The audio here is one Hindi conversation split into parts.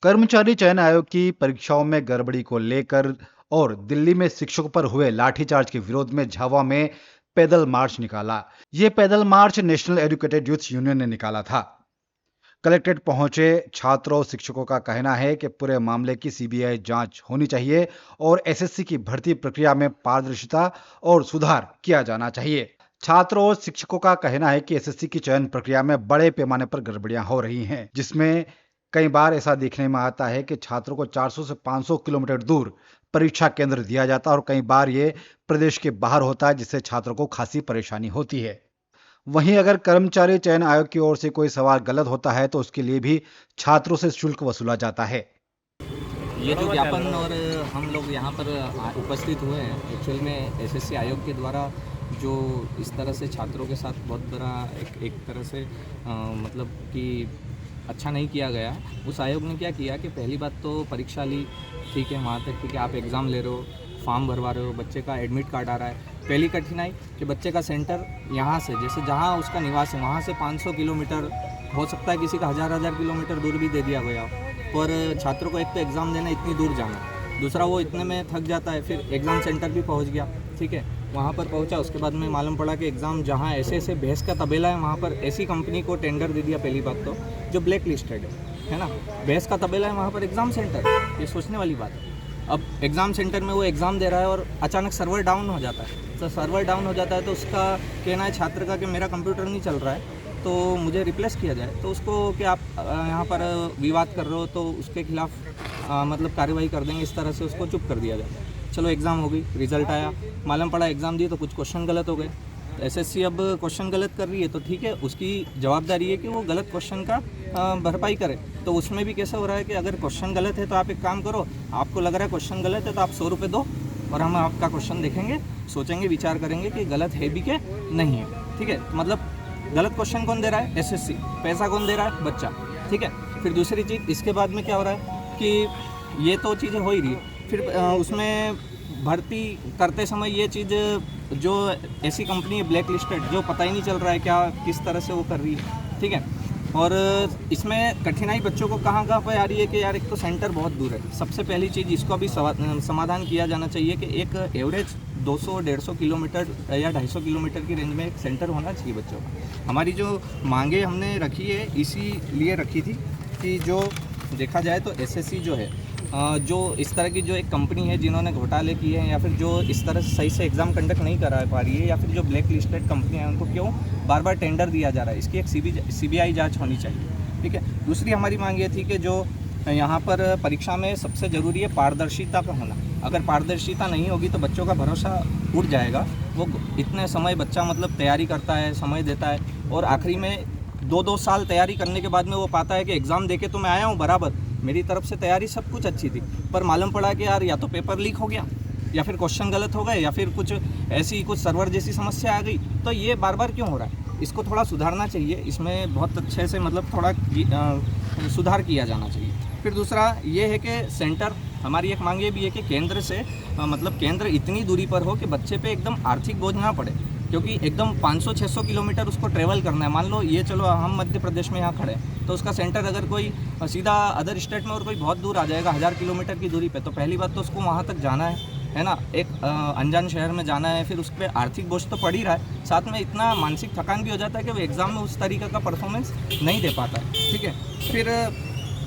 कर्मचारी चयन आयोग की परीक्षाओं में गड़बड़ी को लेकर और दिल्ली में शिक्षकों पर हुए लाठीचार्ज के विरोध में झावा में पैदल मार्च निकाला। ये पैदल मार्च नेशनल एजुकेटेड यूथ यूनियन ने निकाला था। कलेक्ट्रेट पहुंचे छात्रों और शिक्षकों का कहना है कि पूरे मामले की सीबीआई जांच होनी चाहिए और एसएससी की भर्ती प्रक्रिया में पारदर्शिता और सुधार किया जाना चाहिए। छात्रों और शिक्षकों का कहना है कि एसएससी की चयन प्रक्रिया में बड़े पैमाने पर गड़बड़ियां हो रही हैं, जिसमें कई बार ऐसा देखने में आता है कि छात्रों को 400 से 500 किलोमीटर दूर परीक्षा केंद्र दिया जाता है और कई बार ये प्रदेश के बाहर होता है, जिससे छात्रों को खासी परेशानी होती है। वहीं अगर कर्मचारी चयन आयोग की ओर से कोई सवाल गलत होता है तो उसके लिए भी छात्रों से शुल्क वसूला जाता है। ये जो ज्ञापन और हम लोग यहाँ पर उपस्थित हुए हैं, एक्चुअल में एसएससी आयोग के द्वारा जो इस तरह से छात्रों के साथ बहुत बड़ा एक तरह से मतलब कि अच्छा नहीं किया गया। उस आयोग ने क्या किया कि पहली बात तो परीक्षा ली, ठीक है, वहाँ तक कि आप एग्ज़ाम ले रहे हो, फॉर्म भरवा रहे हो, बच्चे का एडमिट कार्ड आ रहा है। पहली कठिनाई कि बच्चे का सेंटर यहाँ से, जैसे जहाँ उसका निवास है वहाँ से 500 किलोमीटर, हो सकता है किसी का हज़ार किलोमीटर दूर भी दे दिया गया, पर छात्रों को एक तो एग्ज़ाम देना इतनी दूर जाना, दूसरा वो इतने में थक जाता है। फिर एग्ज़ाम सेंटर भी पहुँच गया, ठीक है, वहाँ पर पहुँचा, उसके बाद में मालूम पड़ा कि एग्ज़ाम जहाँ ऐसे भैंस का तबेला है वहाँ पर ऐसी कंपनी को टेंडर दे दिया। पहली बात तो जो ब्लैक लिस्टेड है ना, भैंस का तबेला है, वहाँ पर एग्ज़ाम सेंटर, ये सोचने वाली बात है। अब एग्ज़ाम सेंटर में वो एग्ज़ाम दे रहा है और अचानक सर्वर डाउन हो जाता है। तो सर्वर डाउन हो जाता है तो उसका कहना है छात्र का कि मेरा कंप्यूटर नहीं चल रहा है तो मुझे रिप्लेस किया जाए। तो उसको कि आप यहाँ पर विवाद कर रहे हो तो उसके खिलाफ मतलब कार्रवाई कर देंगे, इस तरह से उसको चुप कर दिया जाए। चलो एग्ज़ाम हो गई, रिज़ल्ट आया, मालूम पड़ा एग्ज़ाम दिए तो कुछ क्वेश्चन गलत हो गए। एसएससी अब क्वेश्चन गलत कर रही है तो ठीक है, उसकी जवाबदारी है कि वो गलत क्वेश्चन का भरपाई करे। तो उसमें भी कैसा हो रहा है कि अगर क्वेश्चन गलत है तो आप एक काम करो, आपको लग रहा है क्वेश्चन गलत है तो आप 100 रुपये दो और हम आपका क्वेश्चन देखेंगे, सोचेंगे, विचार करेंगे कि गलत है भी कि नहीं है, ठीक है। मतलब गलत क्वेश्चन कौन दे रहा है? एसएससी। पैसा कौन दे रहा है? बच्चा, ठीक है। फिर दूसरी चीज़ इसके बाद में क्या हो रहा है कि ये तो चीज़ें हो ही रही है, फिर उसमें भर्ती करते समय ये चीज़ जो ऐसी कंपनी है ब्लैक लिस्टेड, जो पता ही नहीं चल रहा है क्या किस तरह से वो कर रही है, ठीक है। और इसमें कठिनाई बच्चों को कहाँ पे आ रही है कि यार एक तो सेंटर बहुत दूर है। सबसे पहली चीज़ इसको अभी समाधान किया जाना चाहिए कि एक एवरेज 200-150 किलोमीटर या 250 किलोमीटर की रेंज में एक सेंटर होना चाहिए बच्चों का। हमारी जो मांगे हमने रखी है इसीलिए रखी थी कि जो देखा जाए तो एसएससी जो है जो इस तरह की जो एक कंपनी है जिन्होंने घोटाले किए हैं या फिर जो इस तरह से सही से एग्ज़ाम कंडक्ट नहीं करा पा रही है या फिर जो ब्लैक लिस्टेड कंपनी है उनको क्यों बार बार टेंडर दिया जा रहा है, इसकी एक सीबीआई जांच होनी चाहिए, ठीक है। दूसरी हमारी मांग ये थी कि जो यहाँ पर परीक्षा में सबसे ज़रूरी है पारदर्शिता का होना। अगर पारदर्शिता नहीं होगी तो बच्चों का भरोसा उठ जाएगा। वो इतने समय बच्चा मतलब तैयारी करता है, समय देता है और आखिरी में 2-2 साल तैयारी करने के बाद में वो पाता है कि एग्ज़ाम देके तो मैं आया हूँ बराबर, मेरी तरफ से तैयारी सब कुछ अच्छी थी, पर मालूम पड़ा कि यार या तो पेपर लीक हो गया या फिर क्वेश्चन गलत हो गए या फिर कुछ ऐसी कुछ सर्वर जैसी समस्या आ गई। तो ये बार बार क्यों हो रहा है? इसको थोड़ा सुधारना चाहिए, इसमें बहुत अच्छे से मतलब थोड़ा सुधार किया जाना चाहिए। फिर दूसरा ये है कि सेंटर, हमारी एक मांग ये भी है कि केंद्र से मतलब केंद्र इतनी दूरी पर हो कि बच्चे पे एकदम आर्थिक बोझ ना पड़े, क्योंकि एकदम 500-600 किलोमीटर उसको ट्रैवल करना है। मान लो ये चलो हम मध्य प्रदेश में यहाँ खड़े हैं तो उसका सेंटर अगर कोई सीधा अदर स्टेट में और कोई बहुत दूर आ जाएगा 1000 किलोमीटर की दूरी पे, तो पहली बात तो उसको वहाँ तक जाना है ना, एक अनजान शहर में जाना है, फिर उस पर आर्थिक बोझ तो पड़ ही रहा है, साथ में इतना मानसिक थकान भी हो जाता है कि वो एग्ज़ाम में उस तरीके का परफॉर्मेंस नहीं दे पाता है, ठीक है। फिर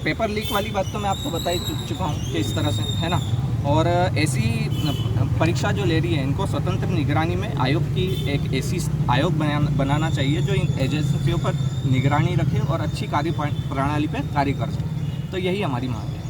पेपर लीक वाली बात तो मैं आपको बता ही चुका हूँ कि इस तरह से, है ना। और ऐसी परीक्षा जो ले रही है इनको स्वतंत्र निगरानी में आयोग की एक ऐसी आयोग बनाना चाहिए जो इन एजेंसियों पर निगरानी रखे और अच्छी कार्य प्रणाली पर कार्य कर सके। तो यही हमारी मांग है।